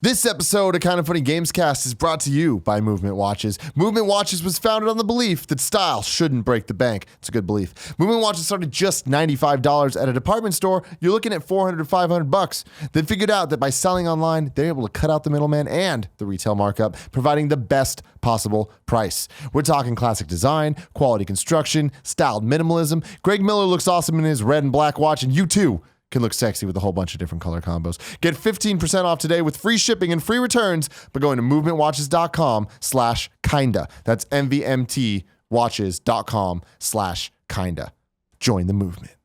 This episode of Kind of Funny Gamescast is brought to you by Movement Watches. Movement Watches was founded on the belief that style shouldn't break the bank. It's a good belief. Movement Watches started just $95 at a department store. You're looking at $400 to $500. They figured out that by selling online, they're able to cut out the middleman and the retail markup, providing the best possible price. We're talking classic design, quality construction, styled minimalism. Greg Miller looks awesome in his red and black watch, and you too can look sexy with a whole bunch of different color combos. Get 15% off today with free shipping and free returns by going to movementwatches.com/kinda. That's MVMTwatches.com/kinda. Join the movement.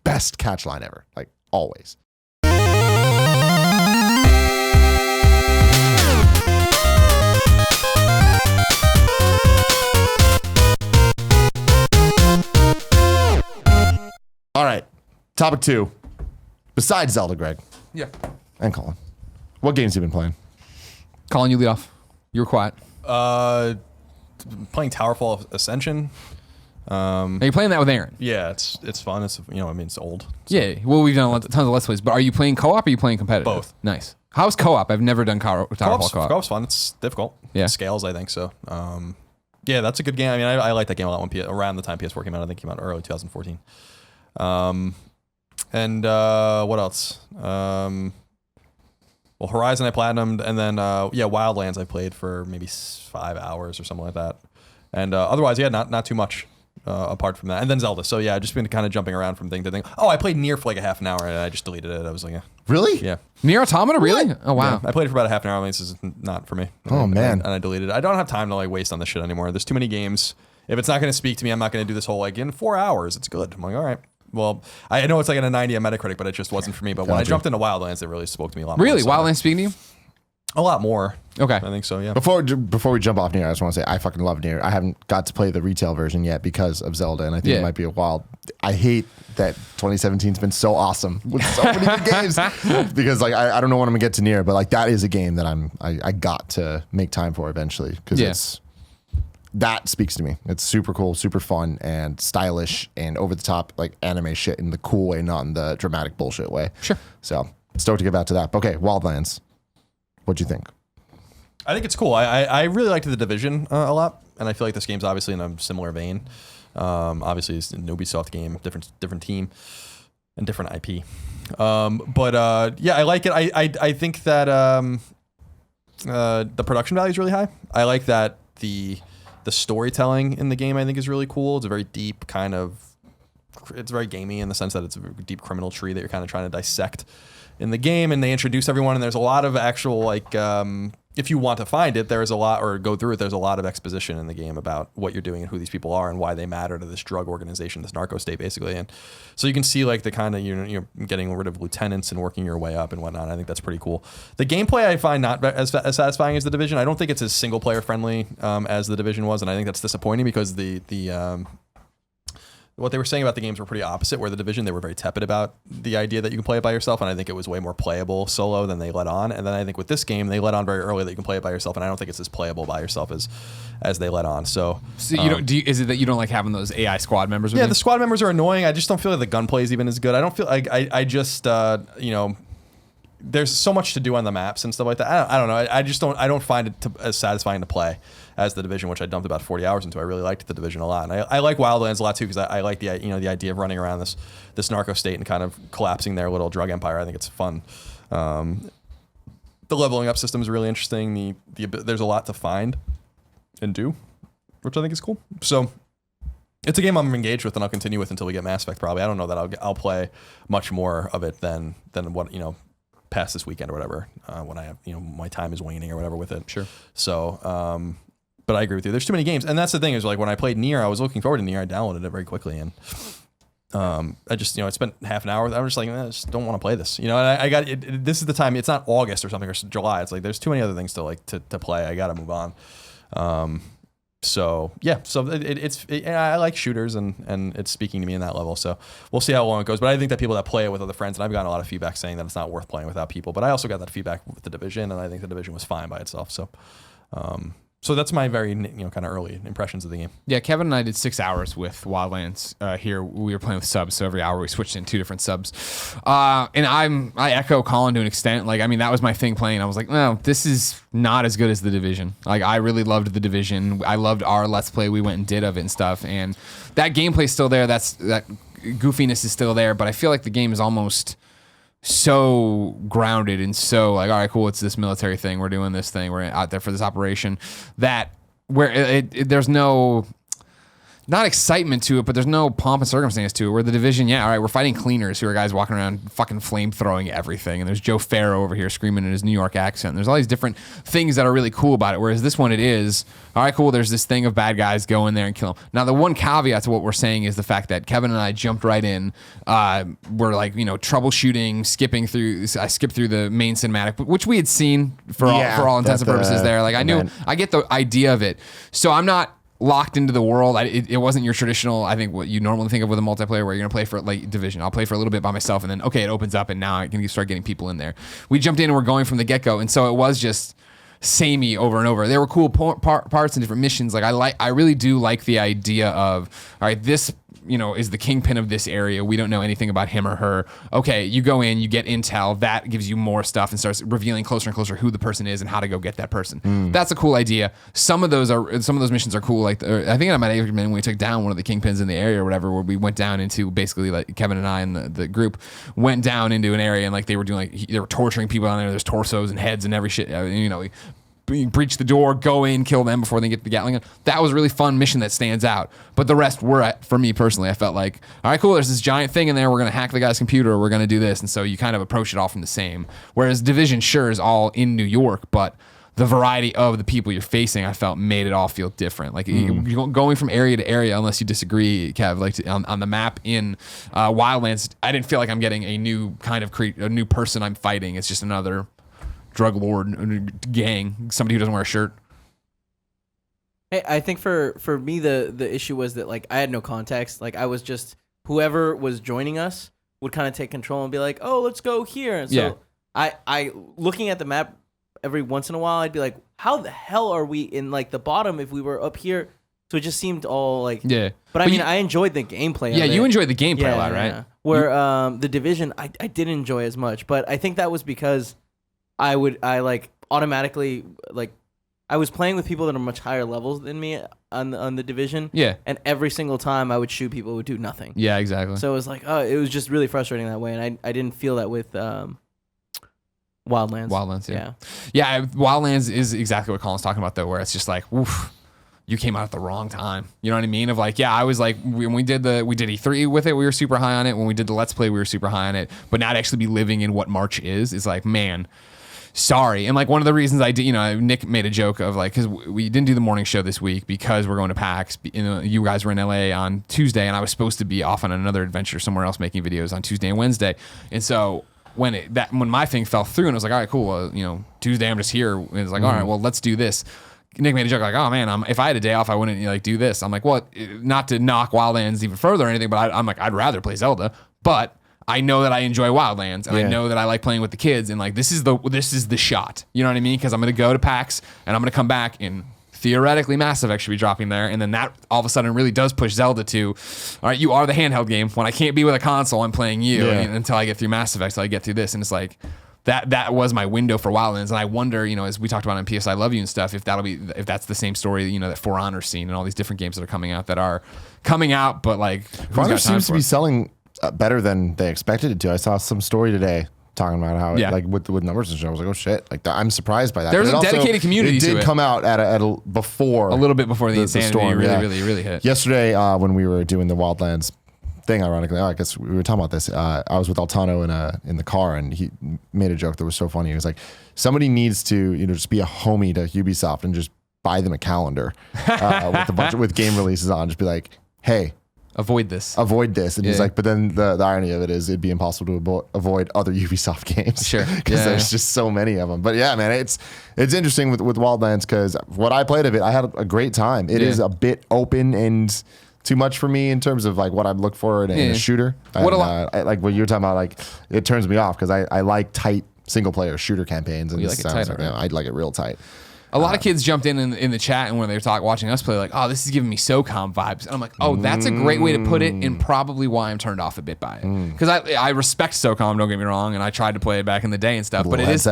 Best catch line ever, like always. All right. Topic 2. Besides Zelda, Greg. Yeah. And Colin. What games have you been playing? Colin, you lead off. You were quiet. Playing Towerfall Ascension. Are you playing that with Aaron? Yeah, it's fun. It's it's old. Yeah. Well, we've done tons of Let's Plays, but are you playing co-op or are you playing competitive? Both. Nice. How's co-op? I've never done Towerfall co-op. Co-op's fun. It's difficult. Yeah. It scales, I think so. Yeah, that's a good game. I mean, I like that game a lot when around the time PS4 came out. I think it came out early 2014. And what else? Well, Horizon I platinumed, and then Wildlands I played for maybe 5 hours or something like that. And otherwise, yeah, not too much apart from that. And then Zelda. So yeah, I've just been kind of jumping around from thing to thing. Oh, I played Nier for like a half an hour, and I just deleted it. I was like, Really? yeah. Nier Automata, really? Oh wow. Yeah, I played it for about a half an hour. I mean, this is not for me. Oh, man. And I deleted it. I don't have time to like waste on this shit anymore. There's too many games. If it's not going to speak to me, I'm not going to do this whole like in 4 hours. It's good. I'm like, all right. Well, I know it's like a 90 on Metacritic, but it just wasn't for me. But when I jumped into Wildlands, it really spoke to me a lot more. Really? Wildlands speaking to you? A lot more. Okay. I think so, yeah. Before we jump off Nier, I just want to say I fucking love Nier. I haven't got to play the retail version yet because of Zelda, and I think it might be a while. I hate that 2017's been so awesome with so many good games because like I don't know when I'm gonna get to Nier, but like that is a game that I got to make time for eventually because that speaks to me. It's super cool, super fun, and stylish, and over the top, like anime shit in the cool way, not in the dramatic bullshit way. Sure. So stoked to get back to that. But okay, Wildlands. What'd you think? I think it's cool. I really liked The Division a lot, and I feel like this game's obviously in a similar vein. Obviously, it's an Ubisoft game, different team, and different IP. Yeah, I like it. I think that the production value is really high. I like that the storytelling in the game, I think, is really cool. It's a very deep it's very gamey in the sense that it's a deep criminal tree that you're kind of trying to dissect in the game, and they introduce everyone, and there's a lot of actual, like, if you want to find it, there's a lot, or go through it, there's a lot of exposition in the game about what you're doing and who these people are and why they matter to this drug organization, this narco state, basically. And so you can see, like, the kind of, you're getting rid of lieutenants and working your way up and whatnot. I think that's pretty cool. The gameplay I find not as satisfying as The Division. I don't think it's as single-player friendly as The Division was, and I think that's disappointing because what they were saying about the games were pretty opposite, where The Division, they were very tepid about the idea that you can play it by yourself, and I think it was way more playable solo than they let on. And then I think with this game, they let on very early that you can play it by yourself, and I don't think it's as playable by yourself as they let on. So you don't, is it that you don't like having those AI squad members with you? The squad members are annoying. I just don't feel like the gunplay is even as good. I don't feel like I just there's so much to do on the maps and stuff like that. I don't know. I don't find it as satisfying to play as The Division, which I dumped about 40 hours into. I really liked The Division a lot. And I like Wildlands a lot too, because I like the idea of running around this narco state and kind of collapsing their little drug empire. I think it's fun. The leveling up system is really interesting. There's a lot to find and do, which I think is cool. So it's a game I'm engaged with and I'll continue with until we get Mass Effect probably. I don't know that I'll play much more of it than what, past this weekend or whatever, when I have, my time is waning or whatever with it. Sure. So, but I agree with you. There's too many games. And that's the thing is, like, when I played Nier, I was looking forward to Nier. I downloaded it very quickly. And I just, I spent half an hour. I was just like, I just don't want to play this. And I got it. This is the time. It's not August or something or July. It's like, there's too many other things to play. I got to move on. So yeah, I like shooters and it's speaking to me in that level. So we'll see how long it goes. But I think that people that play it with other friends, and I've gotten a lot of feedback saying that it's not worth playing without people. But I also got that feedback with The Division, and I think The Division was fine by itself. So So that's my very kind of early impressions of the game. Yeah, Kevin and I did 6 hours with Wildlands here. We were playing with subs, so every hour we switched in 2 different subs. And I echo Colin to an extent. Like, I mean, that was my thing playing. I was like, no, this is not as good as The Division. Like, I really loved The Division. I loved our Let's Play we went and did of it and stuff. And that gameplay's still there. That goofiness is still there. But I feel like the game is almost so grounded and so like, all right, cool, it's this military thing, we're doing this thing, we're out there for this operation, that where there's no, not excitement to it, but there's no pomp and circumstance to it. Where The Division, yeah, all right, we're fighting cleaners who are guys walking around fucking flame throwing everything, and there's Joe Farrow over here screaming in his New York accent. There's all these different things that are really cool about it. Whereas this one, it is, all right, cool, there's this thing of bad guys, go in there and kill them. Now, the one caveat to what we're saying is the fact that Kevin and I jumped right in. We're like, troubleshooting, skipping through. I skipped through the main cinematic, which we had seen for all intents and purposes there. Like, I knew, I get the idea of it. So I'm not locked into the world. It wasn't your traditional, I think, what you normally think of with a multiplayer, where you're gonna play for like Division. I'll play for a little bit by myself, and then okay, it opens up, and now I can start getting people in there. We jumped in and we're going from the get go, and so it was just samey over and over. There were cool parts and different missions. Like I really do like the idea of, all right, this is the kingpin of this area. We don't know anything about him or her. Okay, you go in, you get intel, that gives you more stuff and starts revealing closer and closer who the person is and how to go get that person. That's a cool idea. Some of those missions are cool. Like I think I might have even when we took down one of the kingpins in the area or whatever, where we went down into basically like Kevin and I and the group went down into an area and like they were doing they were torturing people down there. There's torsos and heads and every shit. Breach the door, go in, kill them before they get the Gatling gun. That was a really fun mission that stands out. But the rest were, for me personally, I felt like, all right, cool, there's this giant thing in there, we're going to hack the guy's computer, or we're going to do this. And so you kind of approach it all from the same. Whereas Division, sure, is all in New York, but the variety of the people you're facing, I felt, made it all feel different. Like you're going from area to area, unless you disagree, Kev, like on the map in Wildlands, I didn't feel like I'm getting a new kind of a new person I'm fighting. It's just another drug lord gang, somebody who doesn't wear a shirt. Hey, I think for me the issue was that like I had no context. Like I was just whoever was joining us would kind of take control and be like, oh, let's go here. And so I looking at the map every once in a while, I'd be like, how the hell are we in like the bottom if we were up here? So it just seemed all like But I mean, I enjoyed the gameplay. Yeah, of it. you enjoyed the gameplay a lot, right? Yeah. Where the Division, I didn't enjoy as much, but I think that was because I automatically like I was playing with people that are much higher levels than me on the Division. Yeah. And every single time I would shoot people who would do nothing. Yeah, exactly. So it was like, it was just really frustrating that way, and I didn't feel that with Wildlands. Wildlands, yeah. Yeah, Wildlands is exactly what Colin's talking about though, where it's just like, oof, you came out at the wrong time. You know what I mean? Of like, yeah, I was like, when we did E3 with it, we were super high on it. When we did the Let's Play, we were super high on it. But now to actually be living in what March is like, man, sorry. And like one of the reasons I did, Nick made a joke of like, because we didn't do the morning show this week because we're going to PAX. You guys were in LA on Tuesday, and I was supposed to be off on another adventure somewhere else making videos on Tuesday and Wednesday. And so when my thing fell through, and I was like, all right, cool. Tuesday I'm just here. And it's like, all right, well, let's do this. Nick made a joke like, oh man, if I had a day off, I wouldn't like do this. I'm like, well, not to knock Wildlands even further or anything, but I'm like, I'd rather play Zelda, but I know that I enjoy Wildlands, and I know that I like playing with the kids, and like this is the shot. You know what I mean? Because I'm gonna go to PAX and I'm gonna come back, and theoretically Mass Effect should be dropping there, and then that all of a sudden really does push Zelda to, all right, you are the handheld game. When I can't be with a console, I'm playing you until I get through Mass Effect, so I get through this, and it's like that was my window for Wildlands, and I wonder, as we talked about on PS I Love You and stuff, if that's the same story, that For Honor's seen and all these different games that are coming out but like For Honor seems to be selling better than they expected it to. I saw some story today talking about how it, like with numbers and shit. I was like, oh shit! Like I'm surprised by that. There's a dedicated community to it. It did come out at a little bit before the insanity storm, really hit. Yesterday, when we were doing the Wildlands thing, ironically, I guess we were talking about this. I was with Altano in the car, and he made a joke that was so funny. He was like, somebody needs to just be a homie to Ubisoft and just buy them a calendar with game releases on. Just be like, hey, avoid this. And he's like, but then the irony of it is it'd be impossible to avoid other Ubisoft games. Sure. Because there's just so many of them. But yeah, man, it's interesting with Wildlands, because what I played of it, I had a great time. It is a bit open and too much for me in terms of like what I'd look for in a shooter. Like what you're talking about, like it turns me off because I like tight single player shooter campaigns. And you like it tight, right? I'd like it real tight. A lot of kids jumped in the chat and when they were watching us play, like, oh, this is giving me SOCOM vibes. And I'm like, oh, that's a great way to put it, and probably why I'm turned off a bit by it. Because I respect SOCOM, don't get me wrong, and I tried to play it back in the day and stuff. But it is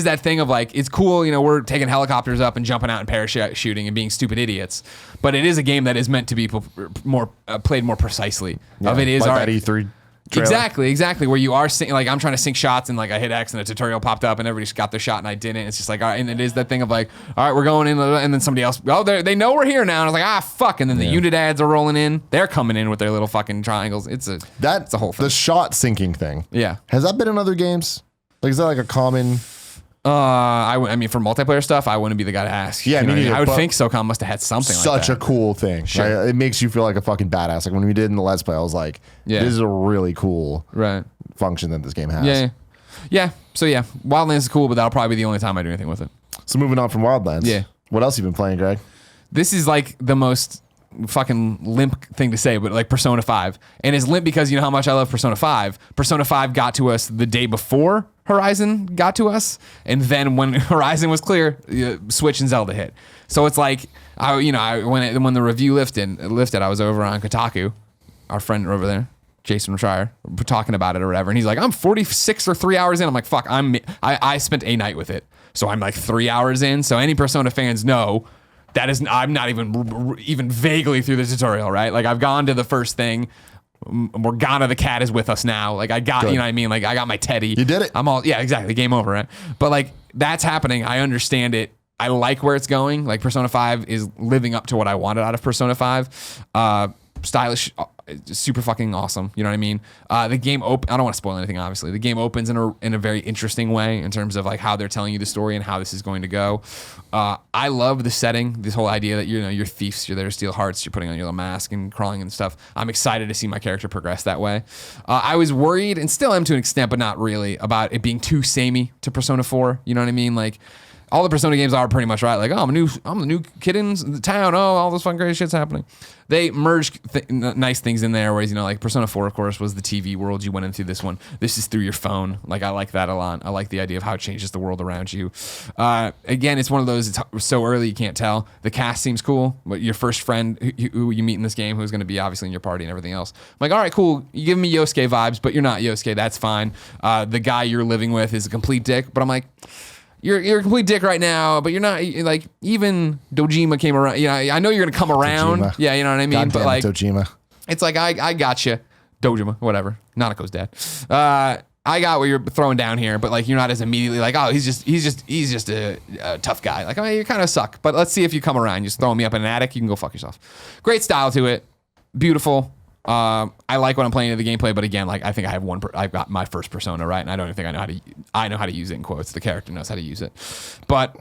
that thing of like, it's cool, you know, we're taking helicopters up and jumping out and parachuting and being stupid idiots. But it is a game that is meant to be played more precisely. Yeah, it is like our that E3 trailer. Exactly. Where you are like, I'm trying to sync shots and like I hit X and a tutorial popped up and everybody's got their shot and I didn't. It's just like, all right, and it is that thing of like, all right, we're going in, and then somebody else, oh, they know we're here now. And I was like, ah, fuck. And then the unit ads are rolling in. They're coming in with their little fucking triangles. It's a whole thing. The shot syncing thing. Yeah. Has that been in other games? Like, is that like a common? I mean, for multiplayer stuff, I wouldn't be the guy to ask. Yeah, I would think SOCOM must have had something like that. Such a cool thing. Sure. Right? It makes you feel like a fucking badass. Like when we did in the Let's Play, I was like, this is a really cool function that this game has. Yeah. So yeah, Wildlands is cool, but that'll probably be the only time I do anything with it. So moving on from Wildlands. Yeah. What else you been playing, Greg? This is like the most fucking limp thing to say, but like Persona 5. And it's limp because you know how much I love Persona 5. Persona 5 got to us the day before Horizon got to us. And then when Horizon was clear, Switch and Zelda hit. So it's like, when the review lifted, I was over on Kotaku, our friend over there, Jason Schreier, talking about it or whatever. And he's like, I'm 46 or 3 hours in. I'm like, fuck, I spent a night with it. So I'm like 3 hours in. So any Persona fans know I'm not even vaguely through the tutorial, right? Like I've gone to the first thing. Morgana the cat is with us now. Like I got, you know what I mean? Like I got my Teddy. You did it. Yeah, exactly. Game over, right? But like that's happening. I understand it. I like where it's going. Like Persona 5 is living up to what I wanted out of Persona 5. Stylish, super fucking awesome. You know what I mean? The game I don't want to spoil anything, obviously. The game opens in a very interesting way in terms of like how they're telling you the story and how this is going to go. I love the setting, this whole idea that you're thieves, you're there to steal hearts, you're putting on your little mask and crawling and stuff. I'm excited to see my character progress that way. I was worried, and still am to an extent, but not really, about it being too samey to Persona 4. You know what I mean? Like all the Persona games are pretty much right. Like, oh, I'm the new kid in the town. Oh, all this fun crazy shit's happening. They merged nice things in there, whereas, like Persona 4, of course, was the TV world you went into. This one, this is through your phone. Like, I like that a lot. I like the idea of how it changes the world around you. Again, it's one of those, it's so early you can't tell. The cast seems cool, but your first friend who you meet in this game, who's going to be obviously in your party and everything else. I'm like, all right, cool. You give me Yosuke vibes, but you're not Yosuke. That's fine. The guy you're living with is a complete dick, but I'm like, You're a complete dick right now, but you're not, like, even Dojima came around. Yeah, I know you're going to come around. Dojima. Yeah, you know what I mean? God but like, Dojima. It's like, I got you. Dojima, whatever. Nanako's dad. I got what you're throwing down here, but like, you're not as immediately like, oh, he's just a tough guy. Like, I mean, you kind of suck, but let's see if you come around. You just throw me up in an attic, you can go fuck yourself. Great style to it. Beautiful. I like when I'm playing the gameplay, but again, like I think I've got my first Persona, right? And I don't even think I know how to use it in quotes. The character knows how to use it, but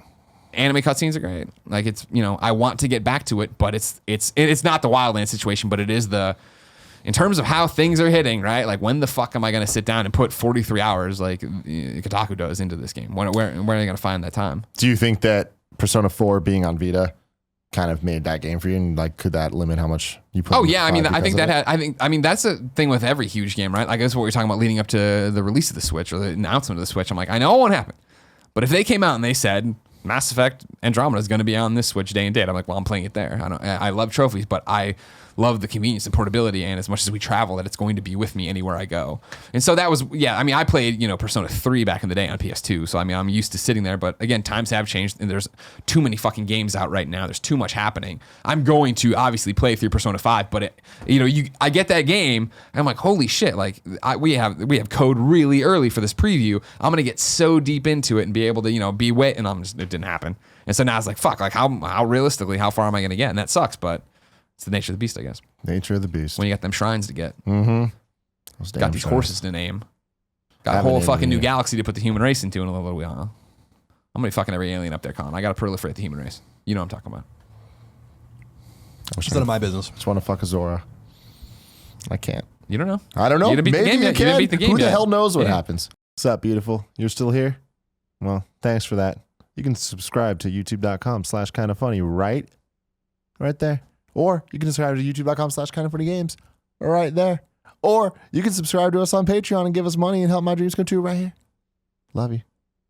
anime cutscenes are great. Like it's, I want to get back to it, but it's not the Wildlands situation, but it is in terms of how things are hitting, right? Like when the fuck am I going to sit down and put 43 hours like Kotaku does into this game? Where are you going to find that time? Do you think that Persona 4 being on Vita kind of made that game for you, and like could that limit how much you put? Oh yeah, I mean that's a thing with every huge game, right? Like that's what we're talking about leading up to the release of the Switch or the announcement of the Switch. I'm like, I know it won't happen, but if they came out and they said Mass Effect Andromeda is going to be on this Switch day and date, I'm like, well, I'm playing it there. I love trophies, but I love the convenience and portability, and as much as we travel, that it's going to be with me anywhere I go. And so that was, I mean, I played, Persona 3 back in the day on PS2, so I mean, I'm used to sitting there, but again, times have changed, and there's too many fucking games out right now. There's too much happening. I'm going to obviously play through Persona 5, but I get that game, and I'm like, holy shit, like, we have code really early for this preview. I'm going to get so deep into it and be able to, be wet, and it didn't happen. And so now it's like, fuck, like, how realistically, how far am I going to get? And that sucks, but it's the nature of the beast, I guess. Nature of the beast. When you got them shrines to get. Mm-hmm. Got these horses to name. Got a whole fucking new galaxy to put the human race into in a little while. I'm going to be fucking every alien up there, Colin. I got to proliferate the human race. You know what I'm talking about. It's none of my business. I just want to fuck a Zora. I can't. You don't know? I don't know. You didn't beat Maybe the game you yet. can. You didn't beat the game Who the yet. hell knows what happens? What's up, beautiful? You're still here? Well, thanks for that. You can subscribe to youtube.com/kindafunny right there. Or you can subscribe to youtube.com/kindafunnygames right there. Or you can subscribe to us on Patreon and give us money and help my dreams come true right here. Love you.